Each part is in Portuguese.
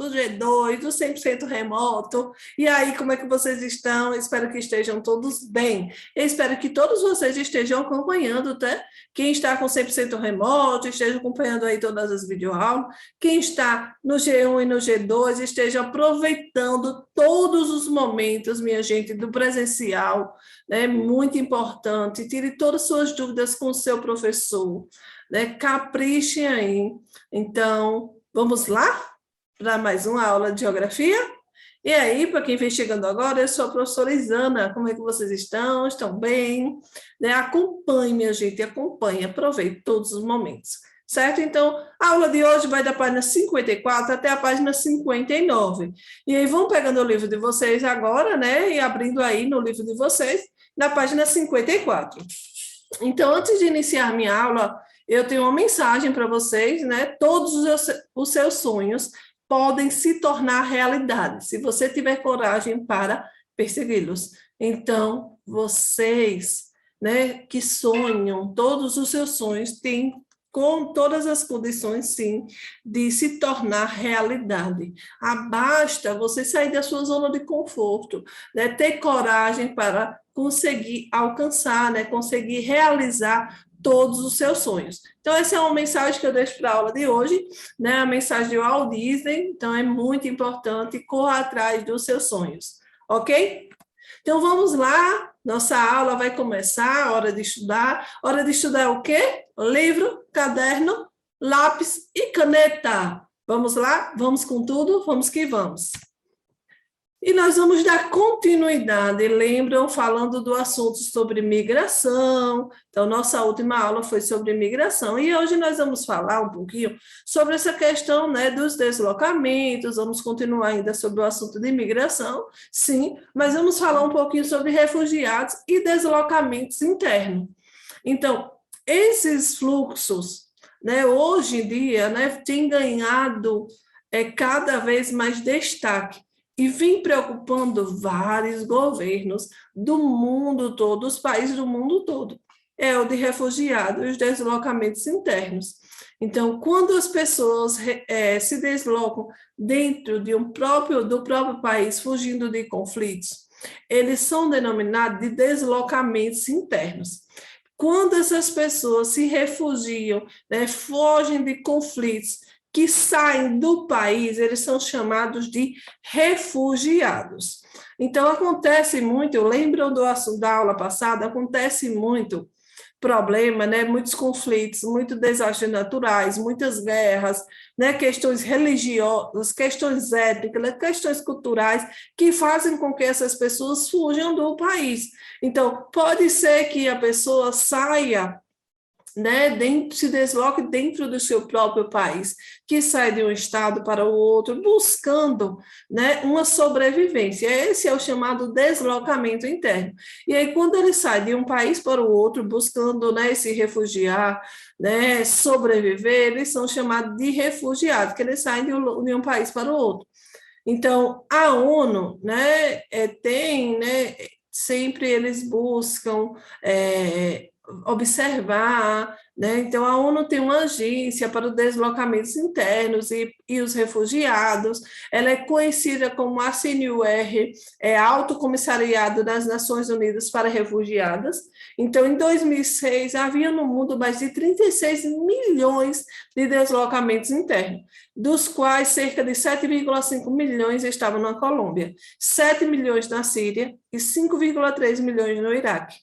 do G2, do 100% remoto. E aí, como é que vocês estão? Espero que estejam todos bem. Eu espero que todos vocês estejam acompanhando, tá? Quem está com 100% remoto, esteja acompanhando aí todas as videoaulas. Quem está no G1 e no G2, esteja aproveitando todos os momentos, minha gente, do presencial, né? Muito importante. Tire todas as suas dúvidas com o seu professor, né? Caprichem aí. Então, vamos lá para mais uma aula de geografia? E aí, para quem vem chegando agora, eu sou a professora Isana. Como é que vocês estão? Estão bem? Né? Acompanhe, minha gente, acompanhe, aproveite todos os momentos. Certo? Então, a aula de hoje vai da página 54 até a página 59. E aí, vão pegando o livro de vocês agora, né? E abrindo aí no livro de vocês, na página 54. Então, antes de iniciar minha aula, eu tenho uma mensagem para vocês, né? Todos os seus sonhos podem se tornar realidade, se você tiver coragem para persegui-los. Então, vocês, né, que sonham, todos os seus sonhos têm com todas as condições, sim, de se tornar realidade. Basta você sair da sua zona de conforto, né, ter coragem para conseguir alcançar, né, conseguir realizar todos os seus sonhos. Então, essa é uma mensagem que eu deixo para a aula de hoje, né? A mensagem de Walt Disney, então é muito importante, corra atrás dos seus sonhos, ok? Então, vamos lá, nossa aula vai começar, hora de estudar. Hora de estudar é o quê? Livro, caderno, lápis e caneta. Vamos lá? Vamos com tudo? Vamos que vamos. E nós vamos dar continuidade, lembram, falando do assunto sobre migração. Então, nossa última aula foi sobre migração, e hoje nós vamos falar um pouquinho sobre essa questão, né, dos deslocamentos. Vamos continuar ainda sobre o assunto de migração, sim, mas vamos falar um pouquinho sobre refugiados e deslocamentos internos. Então, esses fluxos, né, hoje em dia, né, têm ganhado cada vez mais destaque, e vem preocupando vários governos do mundo todo, os países do mundo todo. É o de refugiados e os deslocamentos internos. Então, quando as pessoas se deslocam dentro do próprio país, fugindo de conflitos, eles são denominados de deslocamentos internos. Quando essas pessoas se refugiam, né, fogem de conflitos, que saem do país, eles são chamados de refugiados. Então, acontece muito, lembram do assunto da aula passada, acontece muito problema, né? Muitos conflitos, muitos desastres naturais, muitas guerras, né? Questões religiosas, questões étnicas, questões culturais, que fazem com que essas pessoas fujam do país. Então, pode ser que a pessoa saia, né, se desloque dentro do seu próprio país, que sai de um estado para o outro, buscando, né, uma sobrevivência. Esse é o chamado deslocamento interno. E aí, quando ele sai de um país para o outro, buscando, né, se refugiar, né, sobreviver, eles são chamados de refugiados, que eles saem de um país para o outro. Então, a ONU, né, tem, né, sempre eles buscam observar, né? Então, a ONU tem uma agência para os deslocamentos internos e os refugiados, ela é conhecida como ACNUR, Alto Comissariado das Nações Unidas para Refugiados. Então, em 2006, havia no mundo mais de 36 milhões de deslocamentos internos, dos quais cerca de 7,5 milhões estavam na Colômbia, 7 milhões na Síria e 5,3 milhões no Iraque.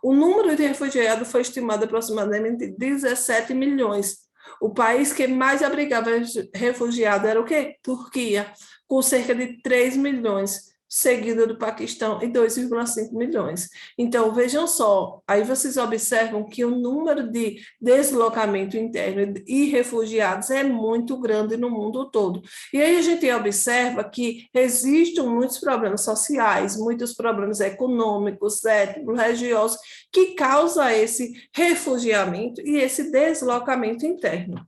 O número de refugiados foi estimado aproximadamente 17 milhões. O país que mais abrigava refugiados era o quê? Turquia, com cerca de 3 milhões, seguido do Paquistão e 2,5 milhões. Então, vejam só, aí vocês observam que o número de deslocamento interno e refugiados é muito grande no mundo todo. E aí a gente observa que existem muitos problemas sociais, muitos problemas econômicos, étnicos, religiosos, que causam esse refugiamento e esse deslocamento interno.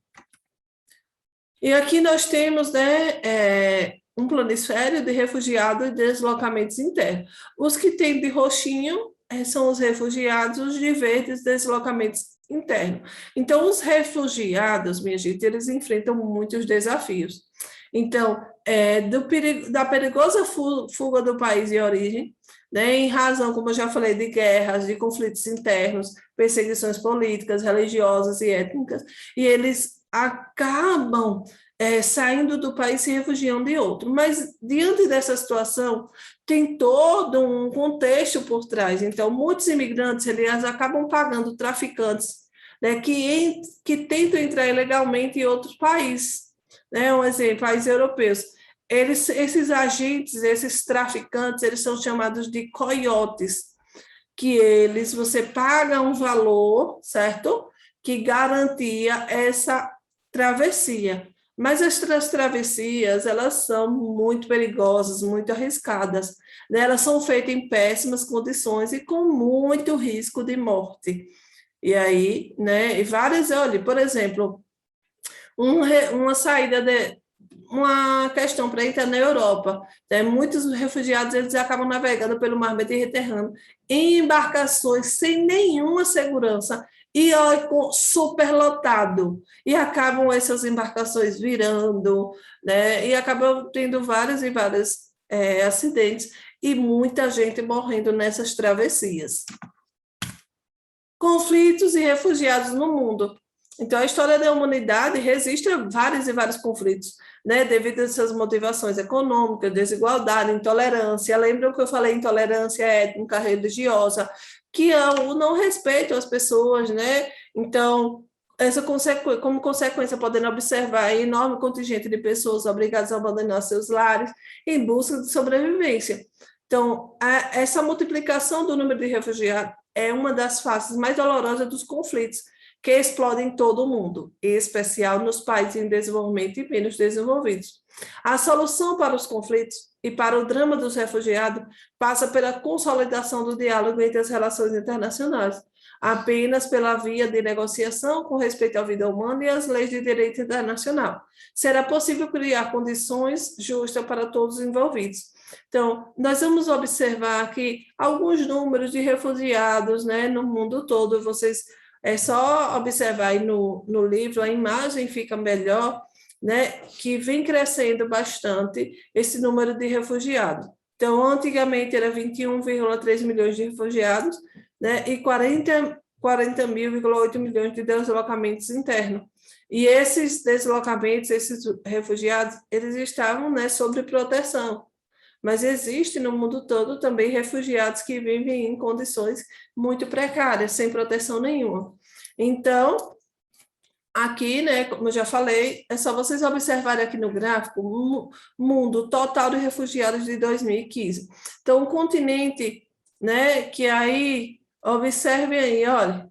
E aqui nós temos, né, um planisfério de refugiados e deslocamentos internos. Os que têm de roxinho são os refugiados, os de verdes, deslocamentos internos. Então, os refugiados, minha gente, eles enfrentam muitos desafios. Então, da perigosa fuga do país de origem, né, em razão, como eu já falei, de guerras, de conflitos internos, perseguições políticas, religiosas e étnicas, e eles acabam saindo do país e se refugiando em outro. Mas, diante dessa situação, tem todo um contexto por trás. Então, muitos imigrantes, eles acabam pagando traficantes, né, que tentam entrar ilegalmente em outros países. Né, um exemplo, países europeus. Esses agentes, esses traficantes, eles são chamados de coiotes, que você paga um valor, certo? Que garantia essa travessia. Mas as travessias, elas são muito perigosas, muito arriscadas. Né? Elas são feitas em péssimas condições e com muito risco de morte. E aí, né, e várias, olha, por exemplo, uma saída uma questão para entrar na Europa. Né? Muitos refugiados eles acabam navegando pelo mar Mediterrâneo em embarcações sem nenhuma segurança e superlotado. E acabam essas embarcações virando, né? E acabam tendo vários e vários acidentes e muita gente morrendo nessas travessias. Conflitos e refugiados no mundo. Então, a história da humanidade resiste a vários e vários conflitos, né, devido a essas motivações econômicas, desigualdade, intolerância. Lembram que eu falei intolerância étnica, religiosa, que é o não respeito às pessoas, né? Então, como consequência, podendo observar enorme contingente de pessoas obrigadas a abandonar seus lares em busca de sobrevivência. Então, essa multiplicação do número de refugiados é uma das faces mais dolorosas dos conflitos, que explodem em todo o mundo, em especial nos países em desenvolvimento e menos desenvolvidos. A solução para os conflitos e para o drama dos refugiados passa pela consolidação do diálogo entre as relações internacionais, apenas pela via de negociação com respeito à vida humana e às leis de direito internacional. Será possível criar condições justas para todos os envolvidos. Então, nós vamos observar aqui alguns números de refugiados, né, no mundo todo. Vocês é só observar aí no livro, a imagem fica melhor, né, que vem crescendo bastante esse número de refugiados. Então, antigamente era 21,3 milhões de refugiados, né, e 40,8 milhões de deslocamentos internos. E esses deslocamentos, esses refugiados, eles estavam, né, sob proteção. Mas existe no mundo todo também refugiados que vivem em condições muito precárias, sem proteção nenhuma. Então, aqui, né, como eu já falei, é só vocês observarem aqui no gráfico o mundo total de refugiados de 2015. Então, o continente, né, que aí, observem aí, olha,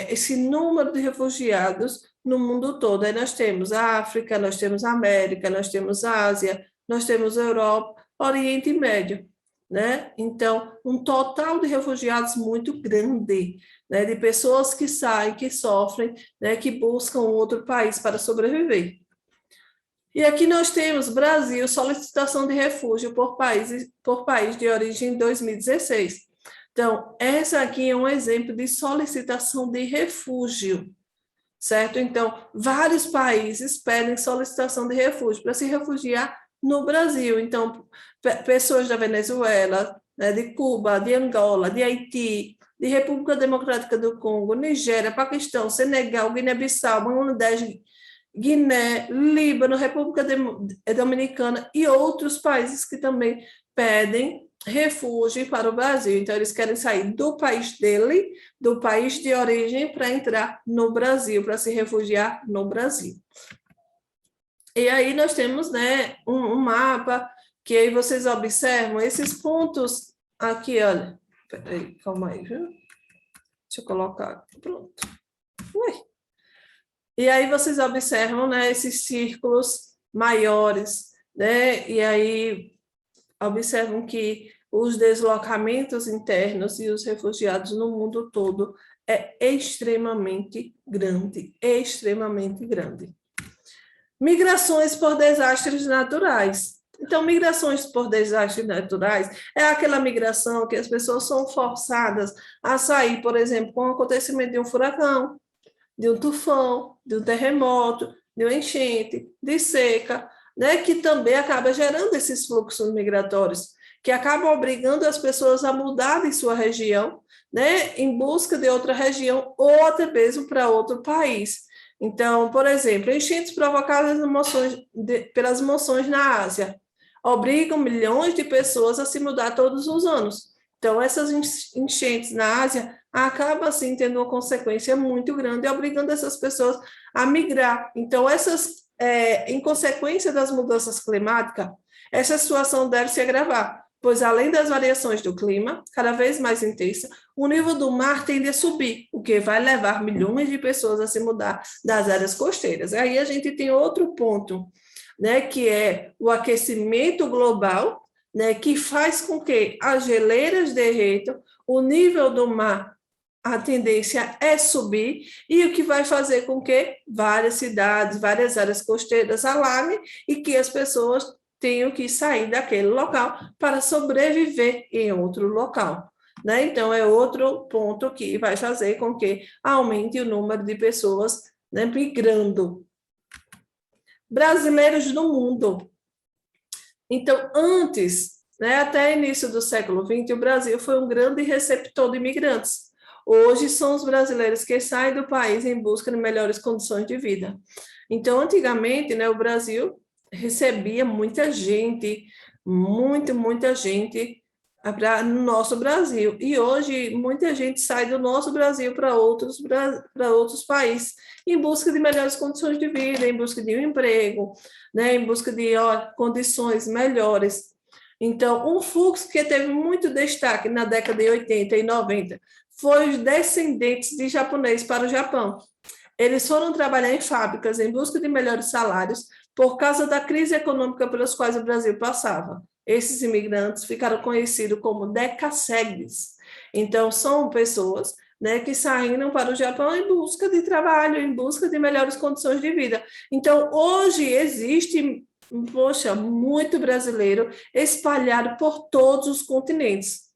esse número de refugiados no mundo todo. Aí nós temos a África, nós temos a América, nós temos a Ásia, nós temos a Europa, Oriente Médio, né? Então, um total de refugiados muito grande, né? De pessoas que saem, que sofrem, né? Que buscam outro país para sobreviver. E aqui nós temos Brasil, solicitação de refúgio por país de origem em 2016. Então, essa aqui é um exemplo de solicitação de refúgio, certo? Então, vários países pedem solicitação de refúgio para se refugiar no Brasil. Então, pessoas da Venezuela, né, de Cuba, de Angola, de Haiti, de República Democrática do Congo, Nigéria, Paquistão, Senegal, Guiné-Bissau, Bangladesh, Guiné, Líbano, República Dominicana e outros países que também pedem refúgio para o Brasil. Então, eles querem sair do país dele, do país de origem, para entrar no Brasil, para se refugiar no Brasil. E aí nós temos, né, um mapa, que aí vocês observam esses pontos aqui, olha. Peraí, calma aí, viu? Deixa eu colocar, pronto. Ui. E aí vocês observam, né, esses círculos maiores, né, e aí observam que os deslocamentos internos e os refugiados no mundo todo é extremamente grande, extremamente grande. Migrações por desastres naturais. Então, migrações por desastres naturais é aquela migração que as pessoas são forçadas a sair, por exemplo, com o acontecimento de um furacão, de um tufão, de um terremoto, de uma enchente, de seca, né, que também acaba gerando esses fluxos migratórios, que acabam obrigando as pessoas a mudar de sua região, né, em busca de outra região ou até mesmo para outro país. Então, por exemplo, enchentes provocadas pelas monções na Ásia obrigam milhões de pessoas a se mudar todos os anos. Então, essas enchentes na Ásia acabam, assim, tendo uma consequência muito grande, obrigando essas pessoas a migrar. Então, em consequência das mudanças climáticas, essa situação deve se agravar, pois, além das variações do clima, cada vez mais intensa, o nível do mar tende a subir, o que vai levar milhões de pessoas a se mudar das áreas costeiras. Aí a gente tem outro ponto, né, que é o aquecimento global, né, que faz com que as geleiras derretam, o nível do mar, a tendência é subir, e o que vai fazer com que várias cidades, várias áreas costeiras alaguem e que as pessoas tenham que sair daquele local para sobreviver em outro local. Né? Então, é outro ponto que vai fazer com que aumente o número de pessoas, né, migrando. Brasileiros no mundo. Então, antes, né, até início do século XX, o Brasil foi um grande receptor de imigrantes. Hoje são os brasileiros que saem do país em busca de melhores condições de vida. Então, antigamente, né, o Brasil recebia muita gente, muita gente no nosso Brasil. E hoje, muita gente sai do nosso Brasil para outros países, em busca de melhores condições de vida, em busca de um emprego, né, em busca de condições melhores. Então, um fluxo que teve muito destaque na década de 80 e 90 foi os descendentes de japonês para o Japão. Eles foram trabalhar em fábricas em busca de melhores salários por causa da crise econômica pelas quais o Brasil passava. Esses imigrantes ficaram conhecidos como decassegues. Então, são pessoas, né, que saíram para o Japão em busca de trabalho, em busca de melhores condições de vida. Então, hoje existe, poxa, muito brasileiro espalhado por todos os continentes.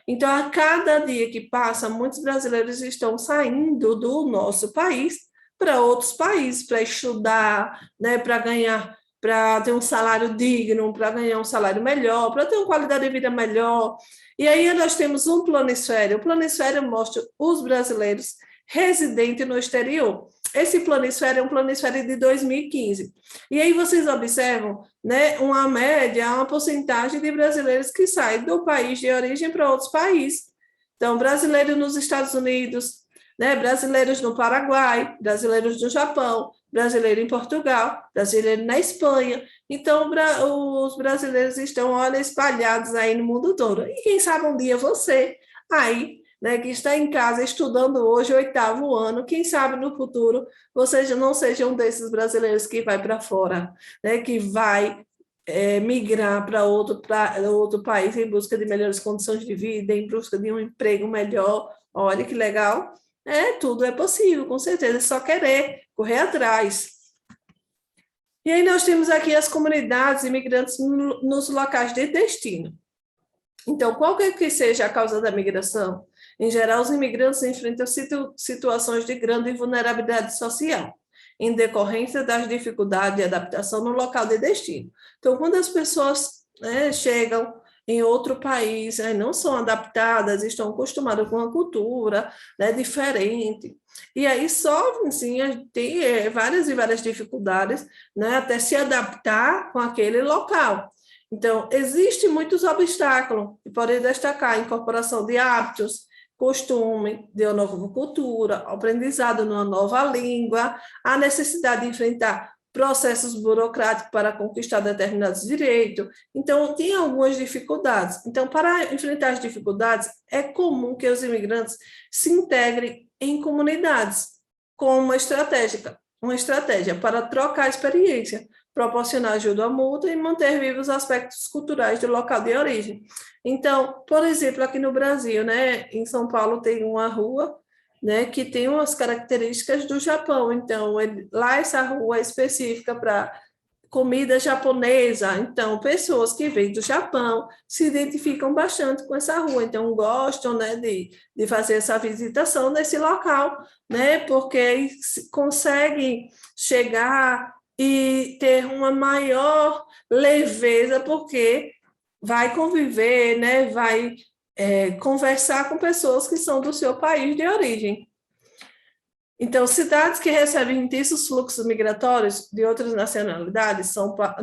Então, a cada dia que passa, muitos brasileiros estão saindo do nosso país para outros países, para estudar, né, para ganhar, para ter um salário digno, para ganhar um salário melhor, para ter uma qualidade de vida melhor. E aí nós temos um planisfério. O planisfério mostra os brasileiros residentes no exterior. Esse planisfério é um planisfério de 2015. E aí vocês observam, né, uma média, uma porcentagem de brasileiros que saem do país de origem para outros países. Então, brasileiros nos Estados Unidos, né, brasileiros no Paraguai, brasileiros no Japão, brasileiro em Portugal, brasileiro na Espanha. Então, os brasileiros estão, olha, espalhados aí no mundo todo. E quem sabe um dia você, aí, né, que está em casa estudando hoje, 8º ano, quem sabe no futuro você já não seja um desses brasileiros que vai para fora, né, que vai migrar para outro país em busca de melhores condições de vida, em busca de um emprego melhor. Olha que legal. Tudo é possível, com certeza, é só querer, correr atrás. E aí nós temos aqui as comunidades imigrantes nos locais de destino. Então, qualquer que seja a causa da migração, em geral, os imigrantes enfrentam situações de grande vulnerabilidade social, em decorrência das dificuldades de adaptação no local de destino. Então, quando as pessoas, né, chegam em outro país, não são adaptadas, estão acostumadas com uma cultura, né, diferente, e aí sofrem, sim, tem várias e várias dificuldades, né, até se adaptar com aquele local. Então, existem muitos obstáculos, que podem destacar a incorporação de hábitos, costume de uma nova cultura, aprendizado numa nova língua, a necessidade de enfrentar processos burocráticos para conquistar determinados direitos. Então, tem algumas dificuldades. Então, para enfrentar as dificuldades, é comum que os imigrantes se integrem em comunidades com uma estratégia para trocar experiência, proporcionar ajuda mútua e manter vivos os aspectos culturais do local de origem. Então, por exemplo, aqui no Brasil, né, em São Paulo tem uma rua, né, que tem umas características do Japão. Então, lá essa rua é específica para comida japonesa. Então, pessoas que vêm do Japão se identificam bastante com essa rua. Então, gostam, né, de fazer essa visitação nesse local, né, porque conseguem chegar e ter uma maior leveza, porque vai conviver, né? Vai conversar com pessoas que são do seu país de origem. Então, cidades que recebem intensos fluxos migratórios de outras nacionalidades,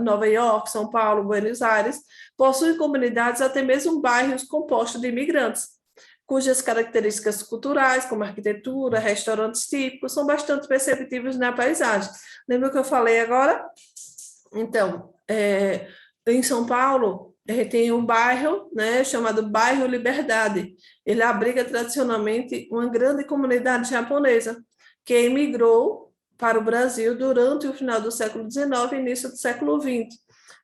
Nova York, São Paulo, Buenos Aires, possuem comunidades, até mesmo bairros compostos de imigrantes, cujas características culturais, como arquitetura, restaurantes típicos, são bastante perceptíveis na paisagem. Lembra que eu falei agora? Então, em São Paulo, tem um bairro, né, chamado Bairro Liberdade. Ele abriga tradicionalmente uma grande comunidade japonesa que emigrou para o Brasil durante o final do século XIX e início do século XX.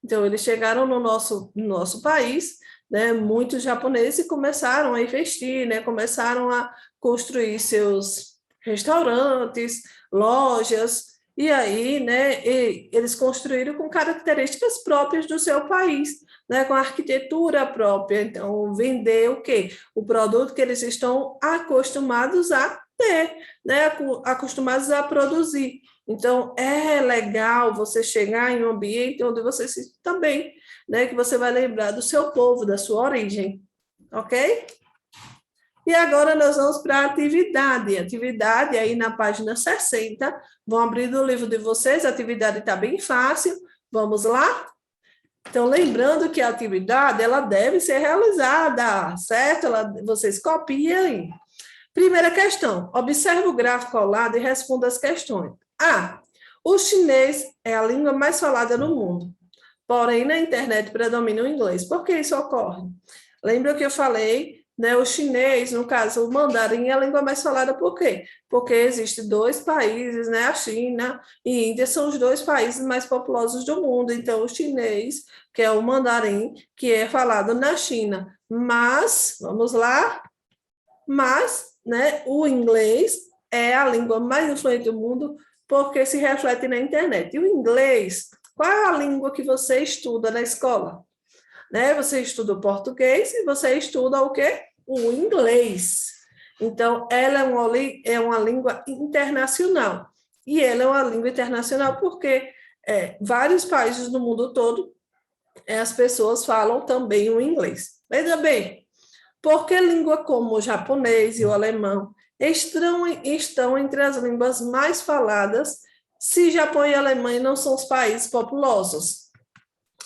Então, eles chegaram no nosso país, né, muitos japoneses começaram a investir, né, começaram a construir seus restaurantes, lojas, e aí, né, eles construíram com características próprias do seu país, né, com arquitetura própria. Então, vender o quê? O produto que eles estão acostumados a ter, né, acostumados a produzir. Então, é legal você chegar em um ambiente onde você se sinta bem, né, que você vai lembrar do seu povo, da sua origem, ok? E agora nós vamos para a atividade. Atividade aí na página 60. Vão abrir o livro de vocês, a atividade está bem fácil. Vamos lá? Então, lembrando que a atividade ela deve ser realizada, certo? Vocês copiam. Primeira questão. Observe o gráfico ao lado e responda as questões. A. O chinês é a língua mais falada no mundo. Porém, na internet predomina o inglês. Por que isso ocorre? Lembra que eu falei, né, o chinês, no caso, o mandarim é a língua mais falada, por quê? Porque existem dois países, né, a China e a Índia são os dois países mais populosos do mundo. Então, o chinês, que é o mandarim, que é falado na China. Mas, vamos lá, né, o inglês é a língua mais influente do mundo porque se reflete na internet. E o inglês, qual é a língua que você estuda na escola? Né? Você estuda o português e você estuda o quê? O inglês. Então, ela é uma língua internacional. E ela é uma língua internacional porque vários países do mundo todo as pessoas falam também o inglês. Veja bem, porque língua como o japonês e o alemão estão entre as línguas mais faladas se Japão e Alemanha não são os países populosos.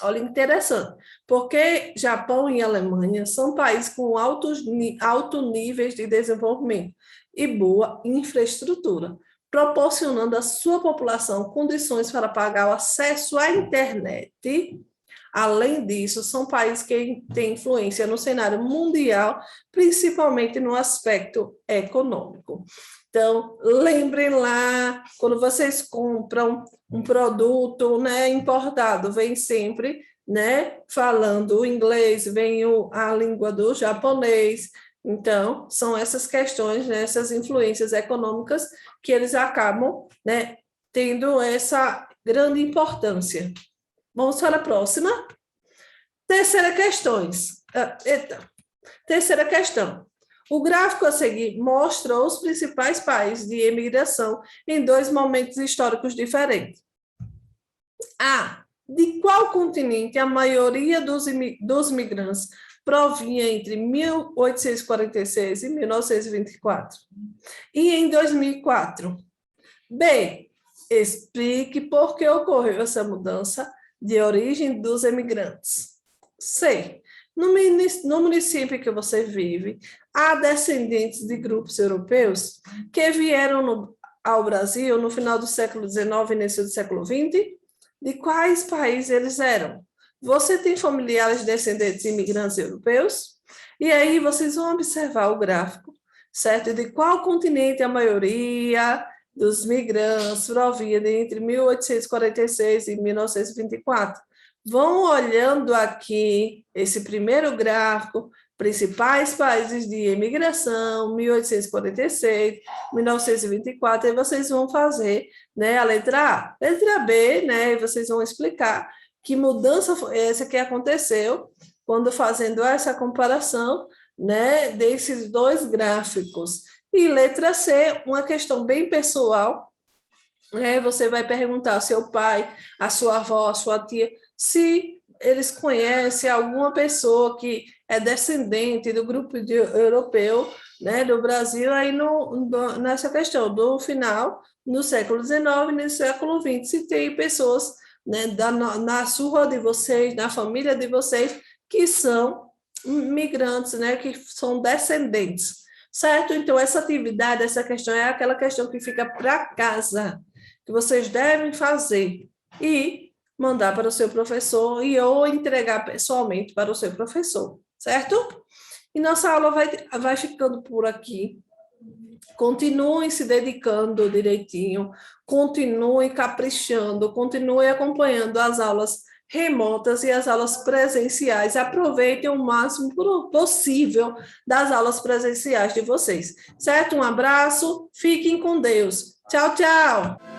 Olha, interessante, porque Japão e Alemanha são países com altos níveis de desenvolvimento e boa infraestrutura, proporcionando à sua população condições para pagar o acesso à internet. Além disso, são países que têm influência no cenário mundial, principalmente no aspecto econômico. Então, lembrem lá, quando vocês compram um produto, né, importado, vem sempre, né, falando o inglês, vem a língua do japonês. Então, são essas questões, né, essas influências econômicas que eles acabam, né, tendo essa grande importância. Vamos para a próxima. Terceira questão. O gráfico a seguir mostra os principais países de imigração em dois momentos históricos diferentes. A. De qual continente a maioria dos migrantes provinha entre 1846 e 1924? E em 2004? B. Explique por que ocorreu essa mudança de origem dos imigrantes. C. No município que você vive, há descendentes de grupos europeus que vieram ao Brasil no final do século XIX e início do século XX? De quais países eles eram? Você tem familiares descendentes de imigrantes europeus? E aí vocês vão observar o gráfico, certo? De qual continente a maioria dos migrantes provinha entre 1846 e 1924. Vão olhando aqui esse primeiro gráfico, principais países de imigração, 1846, 1924, e vocês vão fazer, né, a letra A. Letra B, né, e vocês vão explicar que mudança foi essa que aconteceu quando fazendo essa comparação, né, desses dois gráficos. E letra C, uma questão bem pessoal, Você vai perguntar ao seu pai, à sua avó, à sua tia, se eles conhecem alguma pessoa que é descendente do grupo europeu, né, do Brasil, aí nessa questão do final, no século XIX, no século XX, se tem pessoas, né, na sua de vocês, na família de vocês, que são migrantes, né, que são descendentes, certo? Então, essa atividade, essa questão é aquela questão que fica para casa, que vocês devem fazer e mandar para o seu professor e ou entregar pessoalmente para o seu professor, certo? E nossa aula vai ficando por aqui. Continuem se dedicando direitinho, continuem caprichando, continuem acompanhando as aulas remotas e as aulas presenciais. Aproveitem o máximo possível das aulas presenciais de vocês, certo? Um abraço, fiquem com Deus. Tchau, tchau!